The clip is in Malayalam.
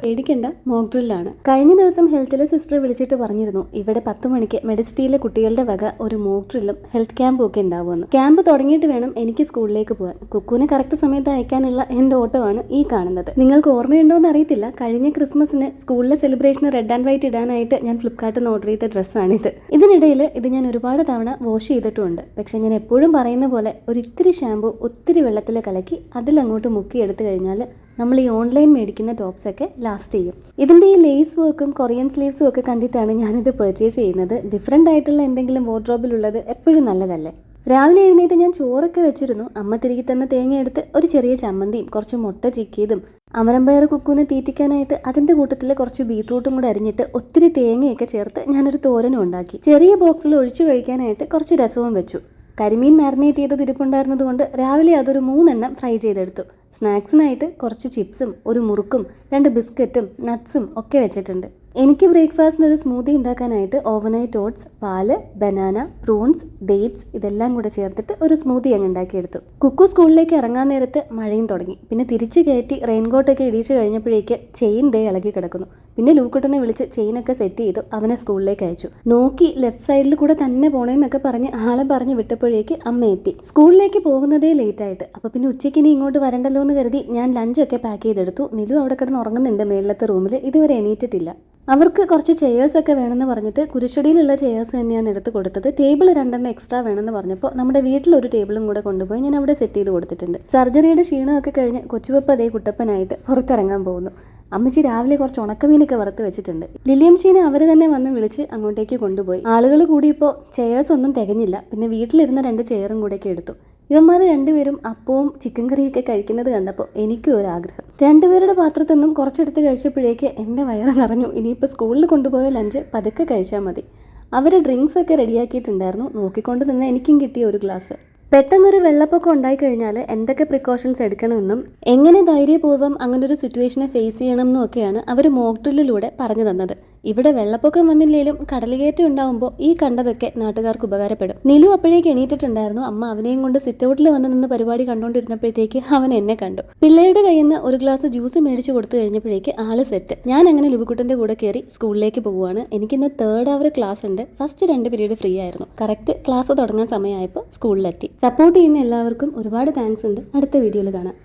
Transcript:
പേടിക്കേണ്ട, മോക്ക് ഡ്രില്ലാണ്. കഴിഞ്ഞ ദിവസം ഹെൽത്തിലെ സിസ്റ്റർ വിളിച്ചിട്ട് പറഞ്ഞിരുന്നു ഇവിടെ 10 മണിക്ക് മെഡിസിറ്റിയിലെ കുട്ടികളുടെ വക ഒരു മോക്ക് ഡ്രില്ലും ഹെൽത്ത് ക്യാമ്പും ഒക്കെ ഉണ്ടാവുമെന്ന്. ക്യാമ്പ് തുടങ്ങിയിട്ട് വേണം എനിക്ക് സ്കൂളിലേക്ക് പോകാൻ. കുക്കുവിനെ കറക്റ്റ് സമയത്ത് അയക്കാനുള്ള എൻ്റെ ഓട്ടമാണ് ഈ കാണുന്നത്. നിങ്ങൾക്ക് ഓർമ്മയുണ്ടോ എന്ന് അറിയത്തില്ല, കഴിഞ്ഞ ക്രിസ്മസിന് സ്കൂളിലെ സെലിബ്രേഷന് റെഡ് ആൻഡ് വൈറ്റ് ഇടാനായിട്ട് ഞാൻ ഫ്ലിപ്കാർട്ടിൽ നിന്ന് ഓർഡർ ചെയ്ത ഡ്രസ്സാണിത്. ഇതിനിടയിൽ ഇത് ഞാൻ ഒരുപാട് തവണ വാഷ് ചെയ്തിട്ടുമുണ്ട്. പക്ഷെ ഞാൻ എപ്പോഴും പറയുന്ന പോലെ ഒരിത്തിരി ഷാമ്പു ഒത്തിരി വെള്ളത്തിൽ കലക്കി അതിലങ്ങോട്ട് മുക്കിയെടുത്ത് കഴിഞ്ഞാൽ നമ്മൾ ഈ ഓൺലൈൻ മേടിക്കുന്ന ടോപ്സൊക്കെ ലാസ്റ്റ് ചെയ്യും. ഇതിൻ്റെ ഈ ലേസ് വർക്കും കൊറിയൻ സ്ലീവ്സും ഒക്കെ കണ്ടിട്ടാണ് ഞാനിത് പർച്ചേസ് ചെയ്യുന്നത്. ഡിഫറെൻ്റ് ആയിട്ടുള്ള എന്തെങ്കിലും വാർഡ്രോബിലുള്ളത് എപ്പോഴും നല്ലതല്ലേ. രാവിലെ എഴുന്നേറ്റ് ഞാൻ ചോറൊക്കെ വെച്ചിരുന്നു. അമ്മ തിരികെ തന്നെ തേങ്ങ എടുത്ത് ഒരു ചെറിയ ചമ്മന്തിയും കുറച്ച് മുട്ട ചിക്കിയതും അമരമ്പയർ കുക്കുവിനെ തീറ്റിക്കാനായിട്ട് അതിൻ്റെ കൂട്ടത്തിൽ കുറച്ച് ബീട്രൂട്ടും കൂടെ അരിഞ്ഞിട്ട് ഒത്തിരി തേങ്ങയൊക്കെ ചേർത്ത് ഞാനൊരു തോരനും ഉണ്ടാക്കി. ചെറിയ ബോക്സിൽ ഒഴിച്ചു കഴിക്കാനായിട്ട് കുറച്ച് രസവും വെച്ചു. കരിമീൻ മാരിനേറ്റ് ചെയ്ത് ഇരിപ്പുണ്ടായിരുന്നത് കൊണ്ട് രാവിലെ അതൊരു 3 എണ്ണം ഫ്രൈ ചെയ്തെടുത്തു. സ്നാക്സിനായിട്ട് കുറച്ച് ചിപ്സും ഒരു മുറുക്കും 2 ബിസ്ക്കറ്റും നട്ട്സും ഒക്കെ വെച്ചിട്ടുണ്ട്. എനിക്ക് ബ്രേക്ക്ഫാസ്റ്റിന് ഒരു സ്മൂത്തി ഉണ്ടാക്കാനായിട്ട് ഓവർനൈറ്റ് ഓട്സ്, പാല്, ബനാന, പ്രൂൺസ്, ഡേറ്റ്സ് ഇതെല്ലാം കൂടെ ചേർത്തിട്ട് ഒരു സ്മൂത്തി അങ്ങ് ഉണ്ടാക്കിയെടുത്തു. കുക്കു സ്കൂളിലേക്ക് ഇറങ്ങാൻ നേരത്ത് മഴയും തുടങ്ങി. പിന്നെ തിരിച്ചു കയറ്റി റെയിൻകോട്ടൊക്കെ ഇടിച്ചു കഴിഞ്ഞപ്പോഴേക്ക് ചെയിൻ ദേ ഇളകി കിടക്കുന്നു. പിന്നെ ലൂക്കുട്ടനെ വിളിച്ച് ചെയിനൊക്കെ സെറ്റ് ചെയ്തു അവനെ സ്കൂളിലേക്ക് അയച്ചു. നോക്കി ലെഫ്റ്റ് സൈഡിൽ കൂടെ തന്നെ പോണേന്നൊക്കെ പറഞ്ഞ് ആളെ പറഞ്ഞ് വിട്ടപ്പോഴേക്ക് അമ്മ എത്തി. സ്കൂളിലേക്ക് പോകുന്നതേ ലേറ്റായിട്ട്. അപ്പോൾ പിന്നെ ഉച്ചയ്ക്ക് ഇനി ഇങ്ങോട്ട് വരണ്ടല്ലോ എന്ന് കരുതി ഞാൻ ലഞ്ചൊക്കെ പാക്ക് ചെയ്തെടുത്തു. നിലു അവിടെ കിടന്ന് ഉറങ്ങുന്നുണ്ട് മേളിലത്തെ റൂമിൽ. ഇതുവരെ എണീറ്റിട്ടില്ല. അവർക്ക് കുറച്ച് ചെയേഴ്സൊക്കെ വേണമെന്ന് പറഞ്ഞിട്ട് കുരിശടിയിലുള്ള ചെയേഴ്സ് തന്നെയാണ് എടുത്ത് കൊടുത്തത്. ടേബിൾ 2 എണ്ണം എക്സ്ട്രാ വേണമെന്ന് പറഞ്ഞപ്പോൾ നമ്മുടെ വീട്ടിലൊരു ടേബിളും കൂടെ കൊണ്ടുപോയി ഞാൻ അവിടെ സെറ്റ് ചെയ്ത് കൊടുത്തിട്ടുണ്ട്. സർജറിയുടെ ക്ഷീണമൊക്കെ കഴിഞ്ഞ് കൊച്ചുപപ്പ അതേ കുട്ടപ്പനായിട്ട് പുറത്തിറങ്ങാൻ പോകുന്നു. അമ്മച്ചി രാവിലെ കുറച്ച് ഉണക്കമീനൊക്കെ വറുത്ത് വെച്ചിട്ടുണ്ട്. ലിലിയംഷീനെ അവർ തന്നെ വന്ന് വിളിച്ച് അങ്ങോട്ടേക്ക് കൊണ്ടുപോയി. ആളുകൾ കൂടിയപ്പോൾ ചെയേഴ്സ് ഒന്നും തികഞ്ഞില്ല. പിന്നെ വീട്ടിലിരുന്ന 2 ചെയറും കൂടെയൊക്കെ എടുത്തു. ഇവന്മാർ രണ്ടുപേരും അപ്പവും ചിക്കൻ കറിയൊക്കെ കഴിക്കുന്നത് കണ്ടപ്പോൾ എനിക്കും ഒരു ആഗ്രഹം. 2 പേരുടെ പാത്രത്തിൽ നിന്നും കുറച്ചെടുത്ത് കഴിച്ചപ്പോഴേക്ക് എൻ്റെ വയറ് നിറഞ്ഞു. ഇനിയിപ്പോൾ സ്കൂളിൽ കൊണ്ടുപോയ ലഞ്ച് പതുക്കെ കഴിച്ചാൽ മതി. അവർ ഡ്രിങ്ക്സ് ഒക്കെ റെഡിയാക്കിയിട്ടുണ്ടായിരുന്നു. നോക്കിക്കൊണ്ട് നിന്ന് എനിക്കും കിട്ടിയ ഒരു ഗ്ലാസ്. പെട്ടെന്നൊരു വെള്ളപ്പൊക്കം ഉണ്ടായിക്കഴിഞ്ഞാൽ എന്തൊക്കെ പ്രിക്കോഷൻസ് എടുക്കണമെന്നും എങ്ങനെ ധൈര്യപൂർവ്വം അങ്ങനൊരു സിറ്റുവേഷനെ ഫേസ് ചെയ്യണമെന്നും ഒക്കെയാണ് അവർ മോക്ക് ഡ്രില്ലിലൂടെ പറഞ്ഞു തന്നത്. ഇവിടെ വെള്ളപ്പൊക്കം വന്നില്ലെങ്കിലും കടലുകയറ്റം ഉണ്ടാകുമ്പോൾ ഈ കണ്ടതൊക്കെ നാട്ടുകാർക്ക് ഉപകാരപ്പെടും. നിലു അപ്പോഴേക്ക് എണീറ്റിട്ടുണ്ടായിരുന്നു. അമ്മ അവനെയും കൊണ്ട് സിറ്റ് ഔട്ടിൽ വന്ന് നിന്ന് പരിപാടി കണ്ടുകൊണ്ടിരുന്നപ്പോഴത്തേക്ക് അവൻ എന്നെ കണ്ടു. പിള്ളേരുടെ കയ്യിൽ നിന്ന് ഒരു ഗ്ലാസ് ജ്യൂസ് മേടിച്ച് കൊടുത്തു കഴിഞ്ഞപ്പോഴേക്ക് ആള് സെറ്റ്. ഞാൻ അങ്ങനെ ലിബുക്കുട്ടൻ്റെ കൂടെ കയറി സ്കൂളിലേക്ക് പോവുകയാണ്. എനിക്കിന്ന് 3rd അവർ ക്ലാസ് ഉണ്ട്. ഫസ്റ്റ് 2 പീരീഡ് ഫ്രീ ആയിരുന്നു. കറക്റ്റ് ക്ലാസ് തുടങ്ങാൻ സമയമായപ്പോൾ സ്കൂളിലെത്തി. സപ്പോർട്ട് ചെയ്യുന്ന എല്ലാവർക്കും ഒരുപാട് താങ്ക്സ് ഉണ്ട്. അടുത്ത വീഡിയോയിൽ കാണാം.